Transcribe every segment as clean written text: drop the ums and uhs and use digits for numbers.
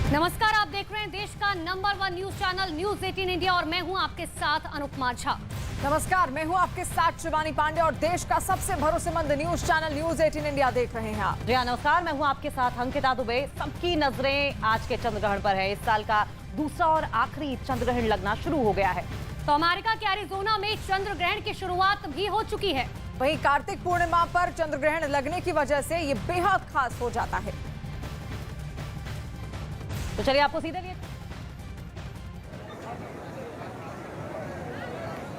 नमस्कार, आप देख रहे हैं देश का number 1 news channel news 18 India और मैं हूं आपके साथ अनुपमा झा। नमस्कार, मैं हूं आपके साथ शिवानी पांडे और देश का सबसे भरोसेमंद न्यूज चैनल न्यूज 18 इंडिया देख रहे हैं आप। जी नमस्कार, मैं हूं आपके साथ अंकिता दुबे। सबकी नजरें आज के चंद्र ग्रहण पर है। इस साल का दूसरा और आखिरी चंद्र ग्रहण लगना शुरू हो गया है। तो अमेरिका के एरिजोना में चंद्र ग्रहण की शुरुआत भी हो चुकी है। वहीं कार्तिक पूर्णिमा पर चंद्र ग्रहण लगने की वजह से ये बेहद खास हो जाता है। तो चलिए आपको सीधे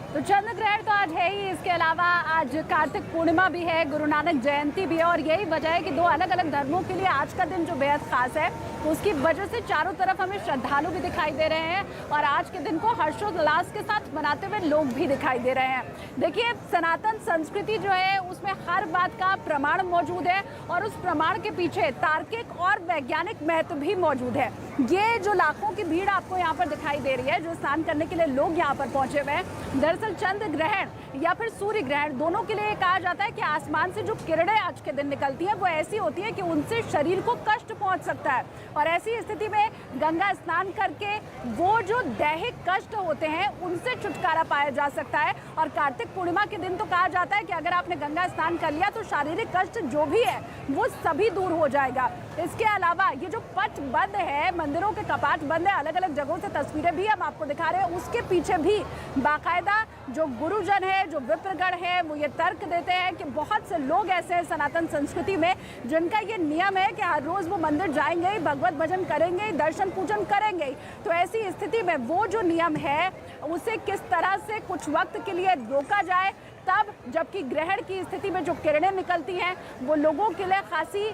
तो चंद्र ग्रहण तो आज है ही, इसके अलावा आज कार्तिक पूर्णिमा भी है, गुरु नानक जयंती भी है और यही वजह है कि दो अलग अलग धर्मों के लिए आज का दिन जो बेहद खास है, तो उसकी वजह से चारों तरफ हमें श्रद्धालु भी दिखाई दे रहे हैं और आज के दिन को हर्षोल्लास के साथ मनाते हुए लोग भी दिखाई दे रहे हैं। देखिए, सनातन संस्कृति जो है उसमें हर बात का प्रमाण मौजूद है और उस प्रमाण के पीछे तार्किक और वैज्ञानिक महत्व भी मौजूद है। ये जो लाखों की भीड़ आपको यहाँ पर दिखाई दे रही है, जो स्नान करने के लिए लोग यहाँ पर पहुंचे हुए हैं, दरअसल चंद्र ग्रहण या फिर सूर्य ग्रहण दोनों के लिए कहा जाता है कि आसमान से जो किरणें आज के दिन निकलती हैं वो ऐसी होती है कि उनसे शरीर को कष्ट पहुंच सकता है और ऐसी स्थिति में गंगा स्नान करके वो जो दैहिक कष्ट होते हैं उनसे छुटकारा पाया जा सकता है। और कार्तिक पूर्णिमा के दिन तो कहा जाता है कि अगर आपने गंगा स्नान कर लिया तो शारीरिक कष्ट जो भी है वो सभी दूर हो जाएगा। इसके अलावा ये जो पट बंद है, मंदिरों के कपाट बंद है, अलग अलग जगहों से तस्वीरें भी हम आपको दिखा रहे हैं, उसके पीछे भी बाकायदा जो गुरुजन है, जो विप्रगण है, वो ये तर्क देते हैं कि बहुत से लोग ऐसे हैं सनातन संस्कृति में जिनका ये नियम है कि हर रोज वो मंदिर जाएंगे ही, भगवत भजन करेंगे ही, दर्शन पूजन करेंगे ही। तो ऐसी स्थिति में वो जो नियम है उसे किस तरह से कुछ वक्त के लिए रोका जाए, तब जबकि ग्रहण की स्थिति में जो किरणें निकलती हैं वो लोगों के लिए खासी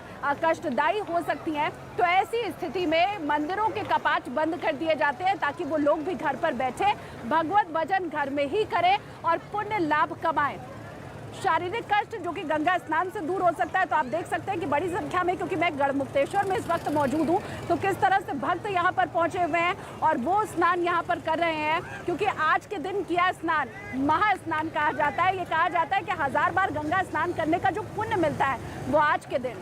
कष्टदायी हो सकती हैं। तो ऐसी स्थिति में मंदिरों के कपाट बंद कर दिए जाते हैं ताकि वो लोग भी घर पर बैठे भगवत भजन घर में ही करें और पुण्य लाभ कमाएं। शारीरिक कष्ट जो कि गंगा स्नान से दूर हो सकता है। तो आप देख सकते हैं कि बड़ी संख्या में, क्योंकि मैं गढ़मुक्तेश्वर में इस वक्त मौजूद हूं, तो किस तरह से भक्त यहां पर पहुंचे हुए हैं और वो स्नान यहां पर कर रहे हैं, क्योंकि आज के दिन किया स्नान महास्नान कहा जाता है। ये कहा जाता है कि 1000 बार गंगा स्नान करने का जो पुण्य मिलता है वो आज के दिन,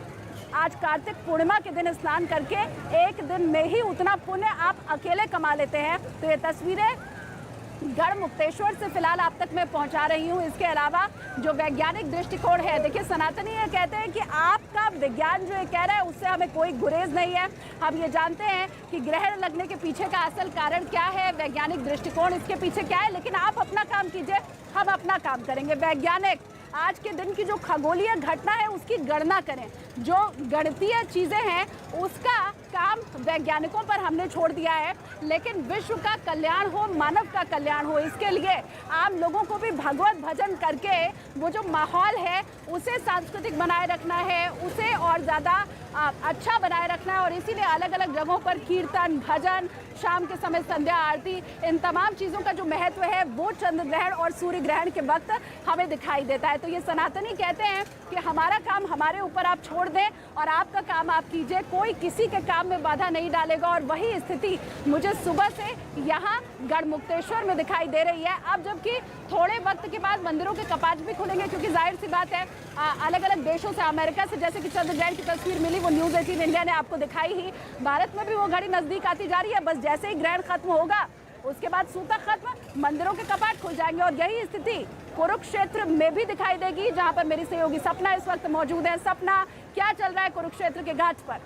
आज कार्तिक पूर्णिमा के दिन स्नान करके एक दिन में ही उतना पुण्य आप अकेले कमा लेते हैं। तो ये तस्वीरें गढ़मुक्तेश्वर से फिलहाल आप तक मैं पहुंचा रही हूं। इसके अलावा जो वैज्ञानिक दृष्टिकोण है, देखिए सनातनी ये कहते हैं कि आपका विज्ञान जो ये कह रहा है उससे हमें कोई गुरेज नहीं है। हम ये जानते हैं कि ग्रहण लगने के पीछे का असल कारण क्या है, वैज्ञानिक दृष्टिकोण इसके पीछे क्या है, लेकिन आप अपना काम कीजिए, हम अपना काम करेंगे। वैज्ञानिक आज के दिन की जो खगोलीय घटना है उसकी गणना करें, जो गणितीय चीजें हैं उसका काम वैज्ञानिकों पर हमने छोड़ दिया है। लेकिन विश्व का कल्याण हो, मानव का कल्याण हो, इसके लिए आम लोगों को भी भगवत भजन करके वो जो माहौल है उसे सांस्कृतिक बनाए रखना है, उसे और ज़्यादा अच्छा बनाए रखना है। और इसीलिए अलग अलग जगहों पर कीर्तन, भजन, शाम के समय संध्या आरती, इन तमाम चीज़ों का जो महत्व है वो चंद्र ग्रहण और सूर्य ग्रहण के वक्त हमें दिखाई देता है। तो ये सनातनी कहते हैं कि हमारा काम हमारे ऊपर आप छोड़ दें और आपका काम आप कीजिए, कोई किसी के काम में बाधा नहीं डालेगा। और वही स्थिति मुझे सुबह से यहाँ गढ़मुक्तेश्वर में दिखाई दे रही है। अब जबकि थोड़े वक्त के बाद मंदिरों के कपाट भी खुलेंगे, क्योंकि जाहिर सी बात है अलग अलग देशों से, अमेरिका से जैसे कि चंद्र ग्रहण की तस्वीर मिली वो न्यूज 18 इंडिया ने आपको दिखाई ही, भारत में भी वो घड़ी नजदीक आती जा रही है। बस जैसे ही ग्रहण खत्म होगा उसके बाद सूतक खत्म, मंदिरों के कपाट खुल जाएंगे। और यही स्थिति कुरुक्षेत्र में भी दिखाई देगी, जहां पर मेरी सहयोगी सपना इस वक्त मौजूद है। सपना, क्या चल रहा है कुरुक्षेत्र के घाट पर?